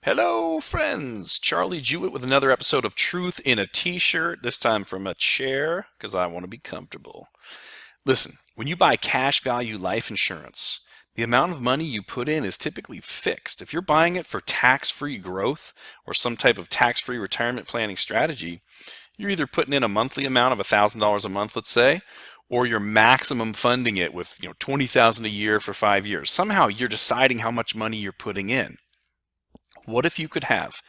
Hello, friends! Charlie Jewett with another episode of Truth in a T-shirt, this time from a chair, because I want to be comfortable. Listen, when you buy cash value life insurance, the amount of money you put in is typically fixed. If you're buying it for tax-free growth or some type of tax-free retirement planning strategy, you're either putting in a monthly amount of $1,000 a month, let's say, or you're maximum funding it with 20,000 a year for 5 years. Somehow you're deciding how much money you're putting in. What if you could have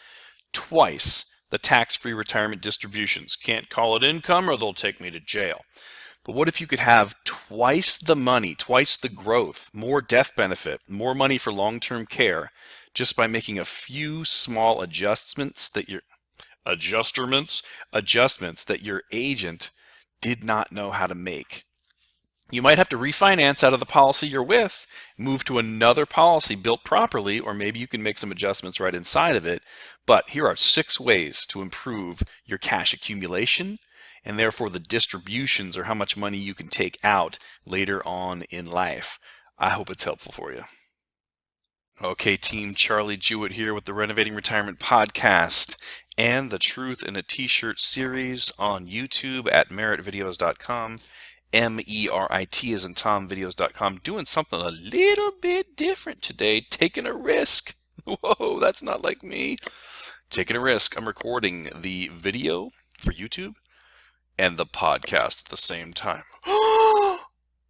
twice the tax-free retirement distributions? Can't call it income or they'll take me to jail. But what if you could have twice the money, twice the growth, more death benefit, more money for long-term care, just by making a few small adjustments that your agent did not know how to make? You might have to refinance out of the policy you're with, move to another policy built properly, or maybe you can make some adjustments right inside of it. But here are 6 ways to improve your cash accumulation and therefore the distributions or how much money you can take out later on in life. I hope it's helpful for you. Okay, team, Charlie Jewett here with the Renovating Retirement Podcast and the Truth in a T-shirt series on YouTube at meritvideos.com. MERIT as in TomVideos.com, doing something a little bit different today, taking a risk. Whoa, that's not like me. Taking a risk. I'm recording the video for YouTube and the podcast at the same time.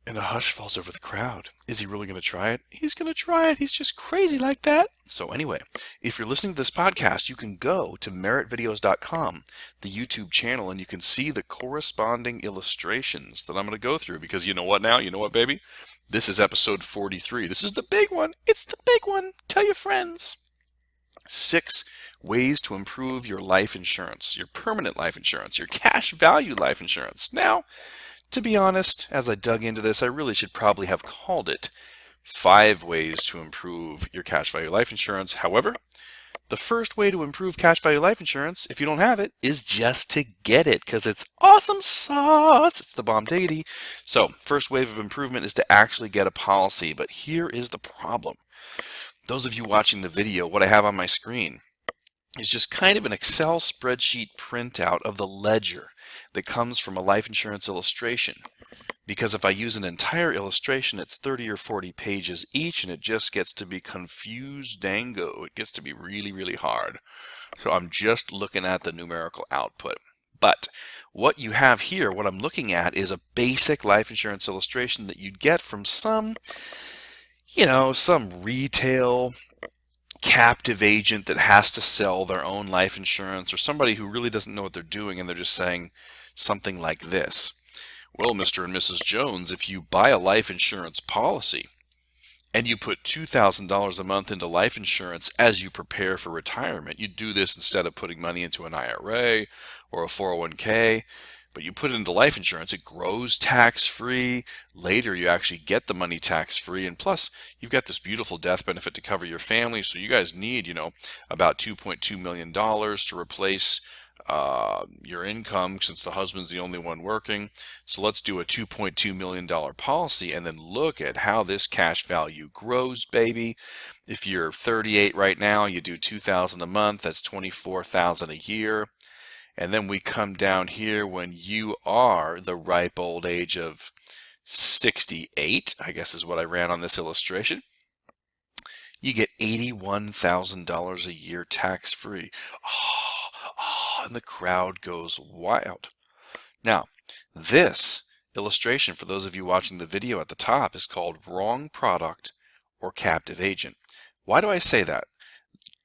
And a hush falls over the crowd. Is he really going to try it? He's going to try it. He's just crazy like that. So anyway, if you're listening to this podcast, you can go to meritvideos.com, the YouTube channel, and you can see the corresponding illustrations that I'm going to go through. Because you know what now? You know what, baby? This is episode 43. This is the big one. It's the big one. Tell your friends. 6 ways to improve your life insurance, your permanent life insurance, your cash value life insurance. Now, to be honest, as I dug into this, I really should probably have called it 5 ways to improve your cash value life insurance. However, the first way to improve cash value life insurance, if you don't have it, is just to get it, because it's awesome sauce. It's the bomb diggity. So, first wave of improvement is to actually get a policy. But here is the problem. Those of you watching the video, what I have on my screen is just kind of an Excel spreadsheet printout of the ledger that comes from a life insurance illustration. Because if I use an entire illustration, it's 30 or 40 pages each, and it just gets to be confused-dango. It gets to be really, really hard. So I'm just looking at the numerical output. But what you have here, what I'm looking at, is a basic life insurance illustration that you'd get from some retail captive agent that has to sell their own life insurance, or somebody who really doesn't know what they're doing and they're just saying something like this. Well, Mr. and Mrs. Jones, if you buy a life insurance policy and you put $2,000 a month into life insurance as you prepare for retirement, you do this instead of putting money into an IRA or a 401k, but you put it into life insurance, it grows tax-free. Later, you actually get the money tax-free. And plus, you've got this beautiful death benefit to cover your family. So you guys need, about $2.2 million to replace your income, since the husband's the only one working. So let's do a $2.2 million policy and then look at how this cash value grows, baby. If you're 38 right now, you do $2,000 a month. That's $24,000 a year. And then we come down here when you are the ripe old age of 68, I guess is what I ran on this illustration. You get $81,000 a year tax-free. And the crowd goes wild. Now, this illustration, for those of you watching the video at the top, is called Wrong Product or Captive Agent. Why do I say that?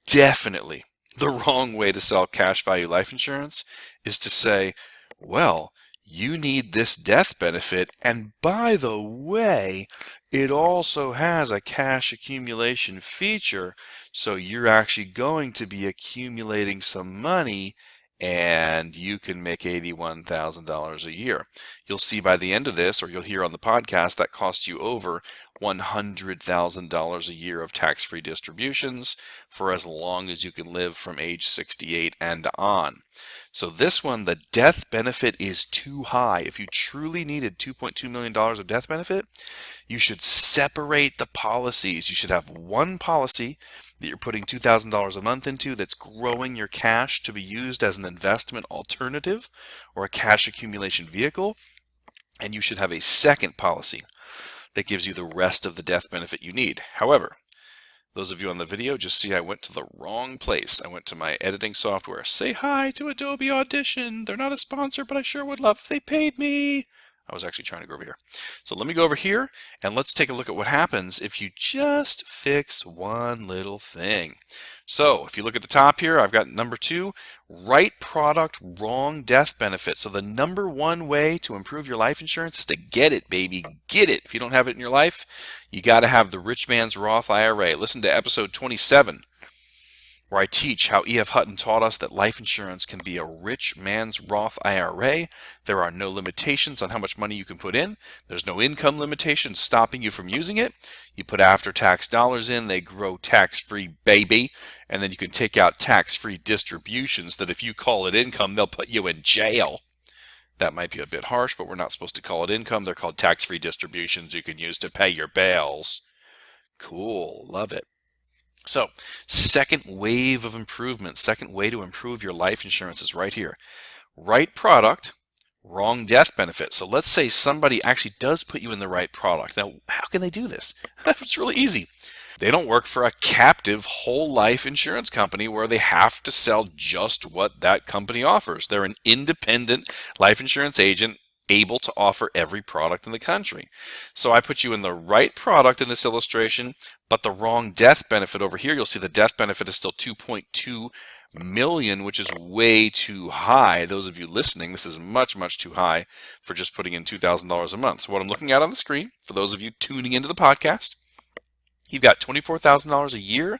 Definitely. The wrong way to sell cash value life insurance is to say, well, you need this death benefit, and by the way, it also has a cash accumulation feature, so you're actually going to be accumulating some money, and you can make $81,000 a year. You'll see by the end of this, or you'll hear on the podcast, that costs you over $100,000 a year of tax-free distributions for as long as you can live from age 68 and on. So this one, the death benefit is too high. If you truly needed $2.2 million of death benefit, you should separate the policies. You should have one policy that you're putting $2,000 a month into that's growing your cash to be used as an investment alternative or a cash accumulation vehicle. And you should have a second policy that gives you the rest of the death benefit you need. However, those of you on the video just see I went to the wrong place. I went to my editing software. Say hi to Adobe Audition. They're not a sponsor, but I sure would love if they paid me. I was actually trying to go over here. So let me go over here and let's take a look at what happens if you just fix one little thing. So if you look at the top here, I've got number 2, right product, wrong death benefit. So the number one way to improve your life insurance is to get it, baby. Get it. If you don't have it in your life, you got to have the rich man's Roth IRA. Listen to episode 27. Where I teach how E.F. Hutton taught us that life insurance can be a rich man's Roth IRA. There are no limitations on how much money you can put in. There's no income limitations stopping you from using it. You put after-tax dollars in, they grow tax-free, baby, and then you can take out tax-free distributions that if you call it income, they'll put you in jail. That might be a bit harsh, but we're not supposed to call it income. They're called tax-free distributions you can use to pay your bills. Cool, love it. So, second wave of improvement, second way to improve your life insurance is right here. Right product, wrong death benefit. So let's say somebody actually does put you in the right product. Now, how can they do this? It's really easy. They don't work for a captive whole life insurance company where they have to sell just what that company offers. They're an independent life insurance agent able to offer every product in the country. So I put you in the right product in this illustration, but the wrong death benefit over here. You'll see the death benefit is still $2.2 million, which is way too high. Those of you listening, this is much, much too high for just putting in $2,000 a month. So what I'm looking at on the screen, for those of you tuning into the podcast, you've got $24,000 a year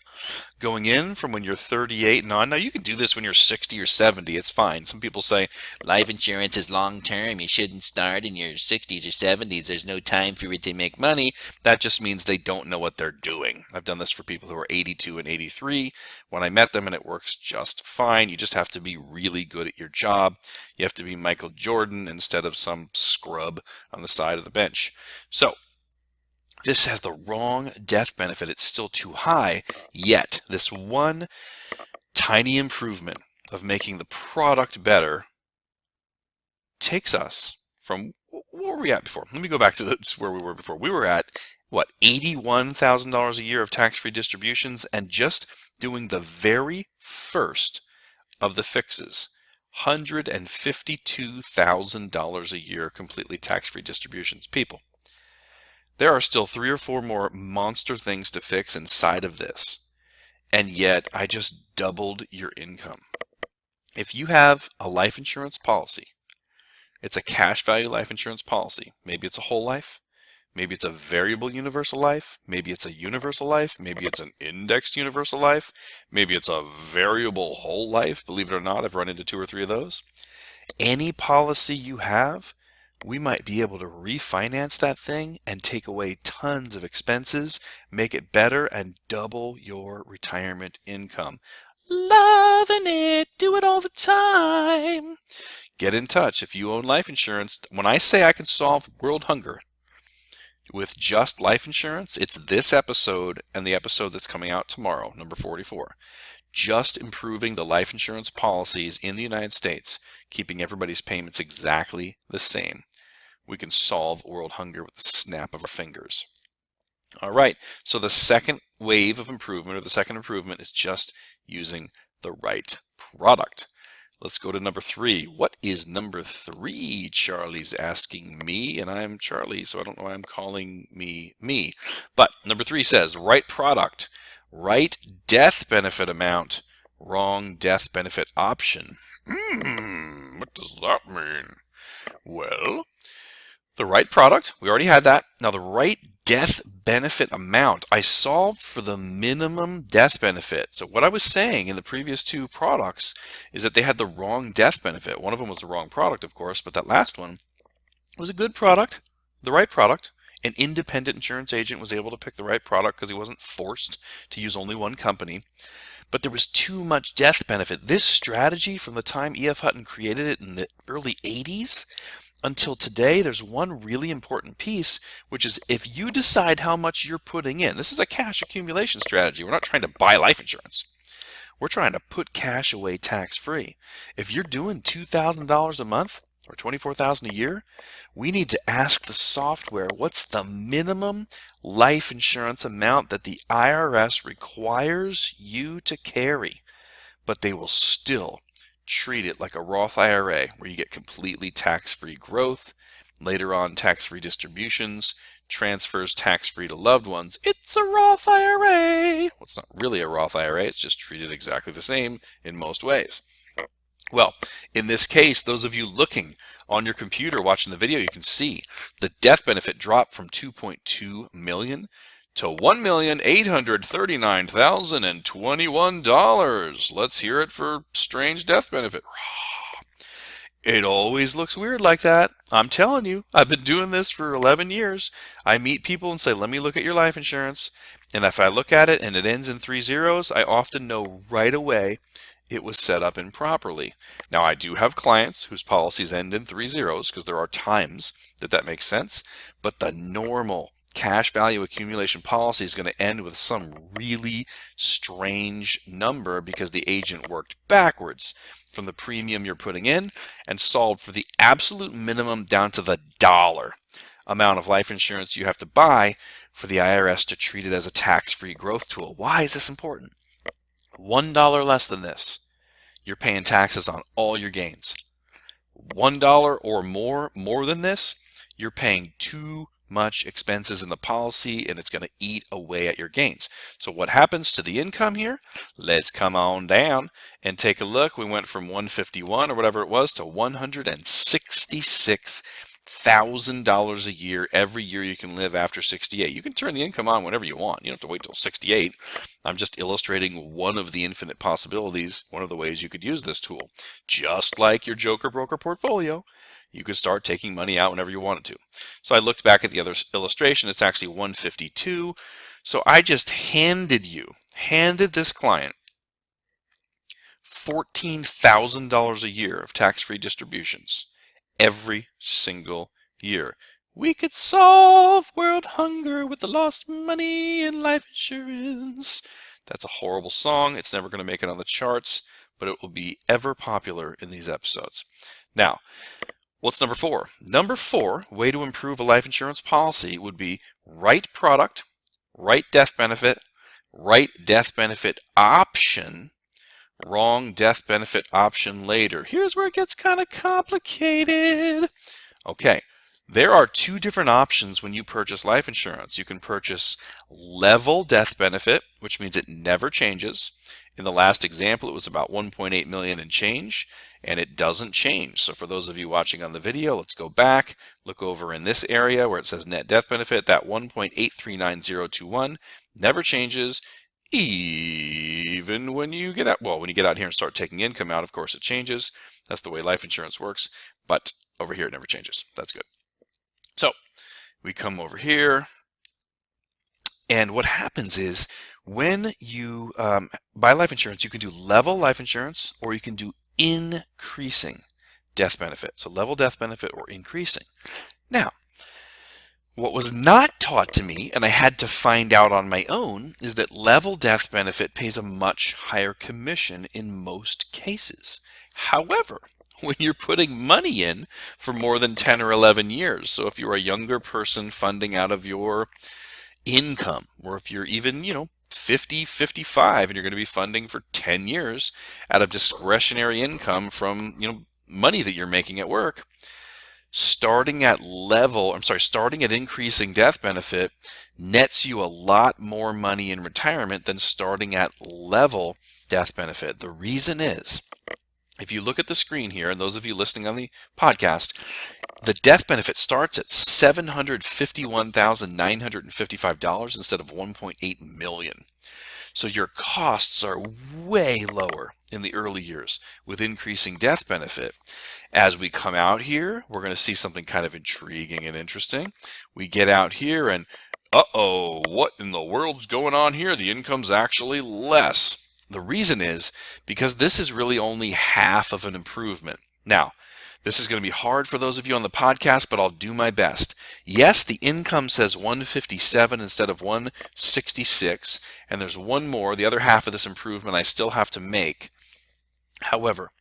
going in from when you're 38 and on. Now, you can do this when you're 60 or 70. It's fine. Some people say life insurance is long term. You shouldn't start in your 60s or 70s. There's no time for it to make money. That just means they don't know what they're doing. I've done this for people who are 82 and 83 when I met them, and it works just fine. You just have to be really good at your job. You have to be Michael Jordan instead of some scrub on the side of the bench. So, this has the wrong death benefit. It's still too high, yet this one tiny improvement of making the product better takes us from, where were we at before? Let me go back to where we were before. We were at, what, $81,000 a year of tax-free distributions, and just doing the very first of the fixes, $152,000 a year completely tax-free distributions. People, there are still 3 or 4 more monster things to fix inside of this, and yet I just doubled your income. If you have a life insurance policy, it's a cash value life insurance policy. Maybe it's a whole life, maybe it's a variable universal life, maybe it's a universal life, maybe it's an indexed universal life, maybe it's a variable whole life. Believe it or not, I've run into 2 or 3 of those. Any policy you have, we might be able to refinance that thing and take away tons of expenses, make it better, and double your retirement income. Loving it. Do it all the time. Get in touch if you own life insurance. When I say I can solve world hunger with just life insurance, it's this episode and the episode that's coming out tomorrow, number 44. Just improving the life insurance policies in the United States, keeping everybody's payments exactly the same. We can solve world hunger with the snap of our fingers. All right, so the second wave of improvement, or the second improvement, is just using the right product. Let's go to number 3. What is number 3? Charlie's asking me, and I'm Charlie, so I don't know why I'm calling me. But number 3 says, right product, right death benefit amount, wrong death benefit option. What does that mean? Well, the right product, we already had that. Now the right death benefit amount, I solved for the minimum death benefit. So what I was saying in the previous 2 products is that they had the wrong death benefit. One of them was the wrong product, of course, but that last one was a good product, the right product. An independent insurance agent was able to pick the right product because he wasn't forced to use only one company. But there was too much death benefit. This strategy, from the time E.F. Hutton created it in the early 80s, until today, there's one really important piece, which is if you decide how much you're putting in, this is a cash accumulation strategy. We're not trying to buy life insurance. We're trying to put cash away tax-free. If you're doing $2,000 a month or $24,000 a year, we need to ask the software, what's the minimum life insurance amount that the IRS requires you to carry? But they will still treat it like a Roth IRA, where you get completely tax-free growth, later on tax-free distributions, transfers tax-free to loved ones. It's a Roth IRA. Well, it's not really a Roth IRA. It's just treated exactly the same in most ways. Well, in this case, those of you looking on your computer watching the video, you can see the death benefit dropped from $2.2 million to $1,839,021. Let's hear it for strange death benefit. It always looks weird like that. I'm telling you, I've been doing this for 11 years. I meet people and say, let me look at your life insurance. And if I look at it and it ends in 3 zeros, I often know right away it was set up improperly. Now, I do have clients whose policies end in 3 zeros because there are times that makes sense. But the normal cash value accumulation policy is going to end with some really strange number because the agent worked backwards from the premium you're putting in and solved for the absolute minimum down to the dollar amount of life insurance you have to buy for the IRS to treat it as a tax-free growth tool. Why is this important? $1 less than this, you're paying taxes on all your gains. $1 or more than this, you're paying too much expenses in the policy, and it's going to eat away at your gains. So what happens to the income here? Let's come on down and take a look. We went from 151 or whatever it was to $166,000 a year every year you can live after 68. You can turn the income on whenever you want. You don't have to wait till 68. I'm just illustrating one of the infinite possibilities, one of the ways you could use this tool. Just like your Joker Broker portfolio, you could start taking money out whenever you wanted to. So I looked back at the other illustration. It's actually 152. So I just handed this client $14,000 a year of tax-free distributions every single year. We could solve world hunger with the lost money in life insurance. That's a horrible song. It's never going to make it on the charts, but it will be ever popular in these episodes. Now, what's number 4? Number 4, way to improve a life insurance policy would be right product, right death benefit option, wrong death benefit option later. Here's where it gets kind of complicated. Okay, there are 2 different options when you purchase life insurance. You can purchase level death benefit, which means it never changes. In the last example, it was about 1.8 million and change, and it doesn't change. So for those of you watching on the video, let's go back, look over in this area where it says net death benefit. That 1.839021 never changes, even when you get out. Well, when you get out here and start taking income out, of course it changes. That's the way life insurance works. But over here, it never changes. That's good. So we come over here, and what happens is when you buy life insurance, you can do level life insurance or you can do increasing death benefit. So level death benefit or increasing. Now, what was not taught to me, and I had to find out on my own, is that level death benefit pays a much higher commission in most cases. However, when you're putting money in for more than 10 or 11 years, so if you're a younger person funding out of your income, or if you're even, 50, 55, and you're going to be funding for 10 years out of discretionary income from, money that you're making at work, starting at increasing death benefit nets you a lot more money in retirement than starting at level death benefit. The reason is, if you look at the screen here, and those of you listening on the podcast, the death benefit starts at $751,955 instead of $1.8 million. So your costs are way lower in the early years with increasing death benefit. As we come out here, we're going to see something kind of intriguing and interesting. We get out here and, uh-oh, what in the world's going on here? The income's actually less. The reason is because this is really only half of an improvement. Now, This is going to be hard for those of you on the podcast, but I'll do my best. Yes, the income says 157 instead of 166, and there's one more, the other half of this improvement I still have to make. However,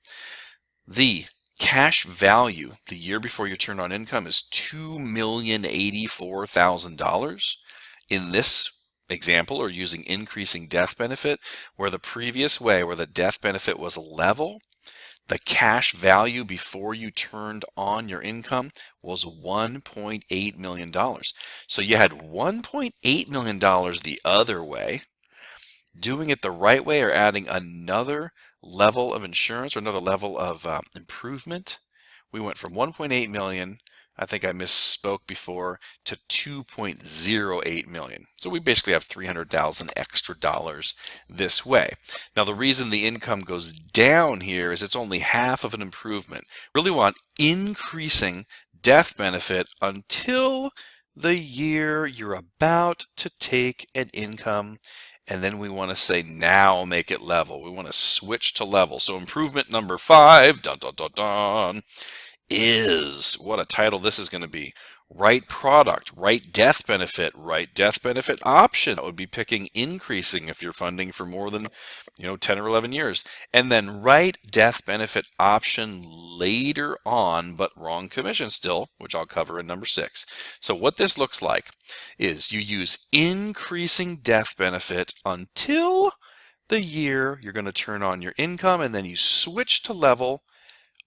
the cash value the year before you turn on income is $2,084,000. In this example, or using increasing death benefit, where the previous way, where the death benefit was level, the cash value before you turned on your income was $1.8 million. So you had $1.8 million the other way. Doing it the right way, or adding another level of insurance or another level of improvement, we went from 1.8 million, I think I misspoke before, to 2.08 million. So we basically have 300,000 extra dollars this way. Now the reason the income goes down here is it's only half of an improvement. Really want increasing death benefit until the year you're about to take an income. And then we want to say, now make it level. We want to switch to level. So improvement number 5, dun, dun, dun, dun, is, what a title this is going to be. Right product, right death benefit option. That would be picking increasing if you're funding for more than 10 or 11 years. And then right death benefit option later on, but wrong commission still, which I'll cover in number 6. So what this looks like is you use increasing death benefit until the year you're going to turn on your income, and then you switch to level.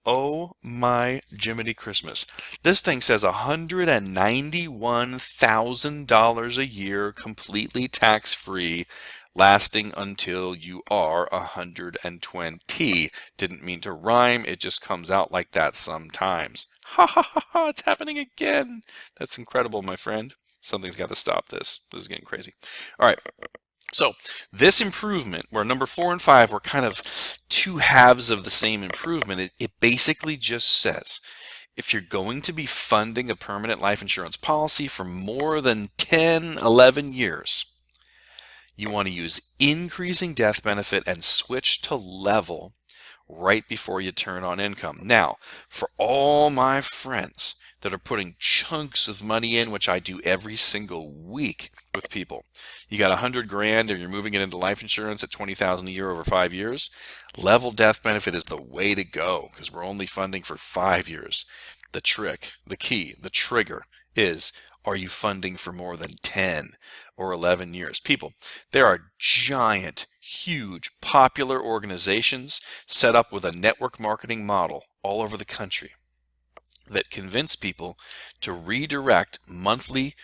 Oh my Jiminy Christmas. This thing says $191,000 a year, completely tax-free, lasting until you are 120. Didn't mean to rhyme, it just comes out like that sometimes. Ha ha ha ha, it's happening again. That's incredible, my friend. Something's got to stop this. This is getting crazy. All right. So this improvement, where number 4 and 5 were kind of two halves of the same improvement, it basically just says, if you're going to be funding a permanent life insurance policy for more than 10, 11 years, you want to use increasing death benefit and switch to level right before you turn on income. Now, for all my friends that are putting chunks of money in, which I do every single week with people. You got 100 grand and you're moving it into life insurance at 20,000 a year over 5 years. Level death benefit is the way to go because we're only funding for 5 years. The trick, the key, the trigger is, are you funding for more than 10 or 11 years? People, there are giant, huge, popular organizations set up with a network marketing model all over the country that convince people to redirect monthly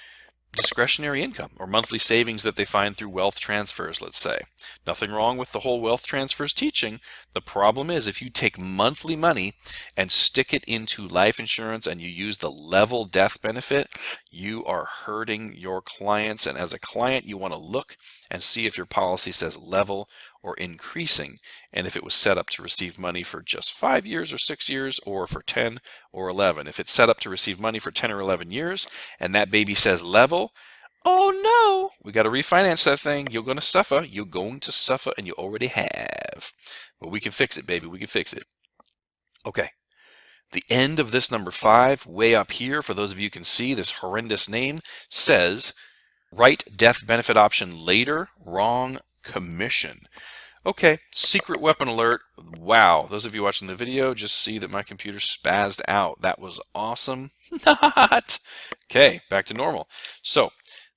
discretionary income or monthly savings that they find through wealth transfers, let's say. Nothing wrong with the whole wealth transfers teaching. The problem is if you take monthly money and stick it into life insurance and you use the level death benefit, you are hurting your clients. And as a client, you want to look and see if your policy says level or increasing, and if it was set up to receive money for just 5 years or 6 years or for 10 or 11. If it's set up to receive money for 10 or 11 years and that baby says level, oh no, we got to refinance that thing. You're going to suffer. You're going to suffer, and you already have. But we can fix it, baby. We can fix it. Okay. The end of this number 5, way up here, for those of you who can see this horrendous name, says right death benefit option later, wrong commission. Okay, secret weapon alert. Wow, those of you watching the video just see that my computer spazzed out. That was awesome. Not. Okay, back to normal. So,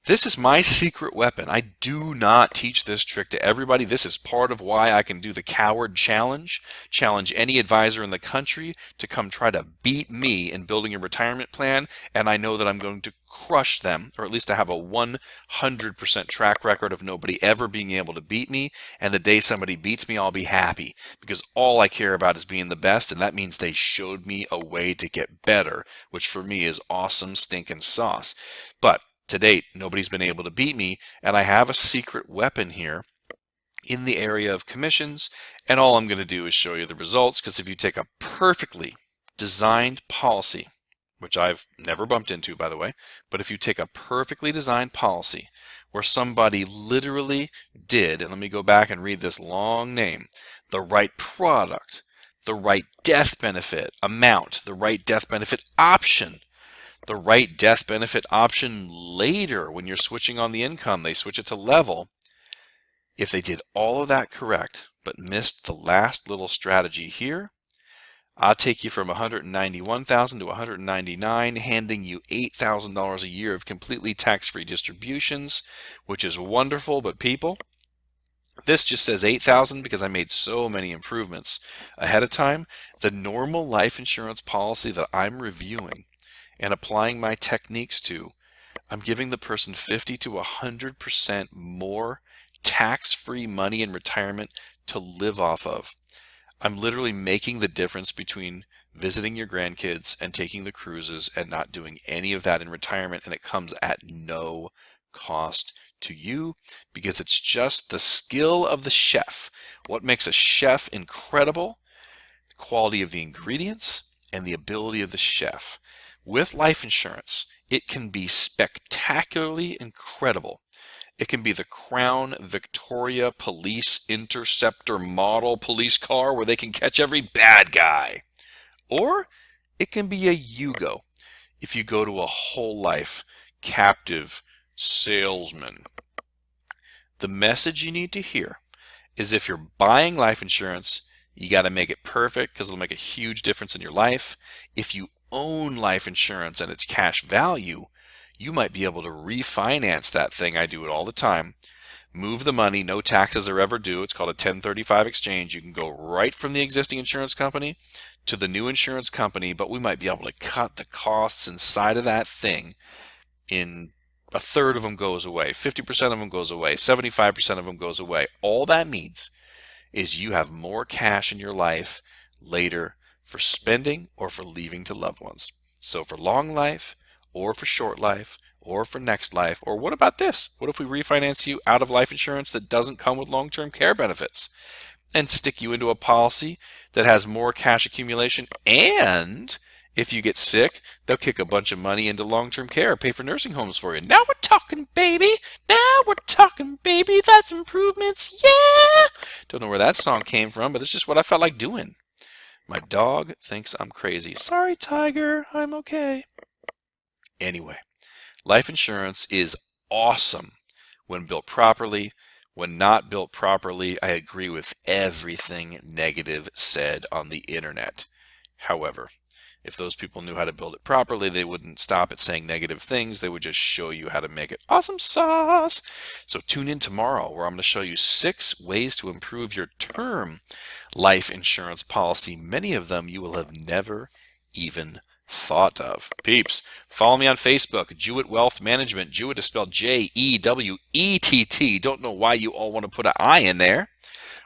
this is my secret weapon. I do not teach this trick to everybody. This is part of why I can do the coward challenge. Challenge any advisor in the country to come try to beat me in building a retirement plan. And I know that I'm going to crush them, or at least I have a 100% track record of nobody ever being able to beat me. And the day somebody beats me, I'll be happy. Because all I care about is being the best. And that means they showed me a way to get better, which for me is awesome stinking sauce. But to date, nobody's been able to beat me, and I have a secret weapon here in the area of commissions, and all I'm going to do is show you the results, because if you take a perfectly designed policy, which I've never bumped into, by the way, but if you take a perfectly designed policy where somebody literally did, and let me go back and read this long name, the right product, the right death benefit amount, the right death benefit option, the right death benefit option later when you're switching on the income, they switch it to level. If they did all of that correct, but missed the last little strategy here, I'll take you from $191,000 to $199,000, handing you $8,000 a year of completely tax-free distributions, which is wonderful. But people, this just says $8,000 because I made so many improvements ahead of time. The normal life insurance policy that I'm reviewing and applying my techniques to, I'm giving the person 50 to 100% more tax-free money in retirement to live off of. I'm literally making the difference between visiting your grandkids and taking the cruises and not doing any of that in retirement, and it comes at no cost to you because it's just the skill of the chef. What makes a chef incredible? The quality of the ingredients and the ability of the chef. With life insurance, it can be spectacularly incredible. It can be the Crown Victoria Police Interceptor model police car where they can catch every bad guy. Or it can be a Yugo if you go to a whole life captive salesman. The message you need to hear is if you're buying life insurance, you got to make it perfect because it'll make a huge difference in your life. If you own life insurance and its cash value, you might be able to refinance that thing. I do it all the time. Move the money, no taxes are ever due. It's called a 1035 exchange. You can go right from the existing insurance company to the new insurance company, but we might be able to cut the costs inside of that thing in a third of them goes away, 50% of them goes away, 75% of them goes away. All that means is you have more cash in your life later for spending or for leaving to loved ones. So for long life, or for short life, or for next life, or what about this? What if we refinance you out of life insurance that doesn't come with long-term care benefits and stick you into a policy that has more cash accumulation, and if you get sick, they'll kick a bunch of money into long-term care, pay for nursing homes for you. Now we're talking, baby. Now we're talking, baby. That's improvements. Yeah. Don't know where that song came from, but it's just what I felt like doing. My dog thinks I'm crazy. Sorry, Tiger. I'm okay. Anyway, life insurance is awesome when built properly. When not built properly, I agree with everything negative said on the internet. However, if those people knew how to build it properly, they wouldn't stop at saying negative things. They would just show you how to make it awesome sauce. So tune in tomorrow where I'm going to show you 6 ways to improve your term life insurance policy. Many of them you will have never even thought of. Peeps, follow me on Facebook, Jewett Wealth Management. Jewett is spelled Jewett. Don't know why you all want to put an I in there.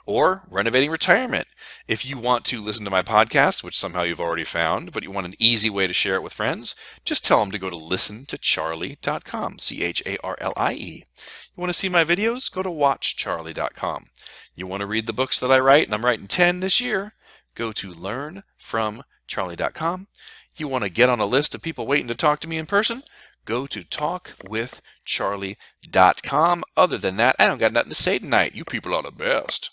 Or Renovating Retirement. If you want to listen to my podcast, which somehow you've already found, but you want an easy way to share it with friends, just tell them to go to listenToCharlie.com, CHARLIE. You want to see my videos? Go to WatchCharlie.com. You want to read the books that I write, and I'm writing 10 this year, go to LearnFromCharlie.com. You want to get on a list of people waiting to talk to me in person? Go to TalkWithCharlie.com. Other than that, I don't got nothing to say tonight. You people are the best.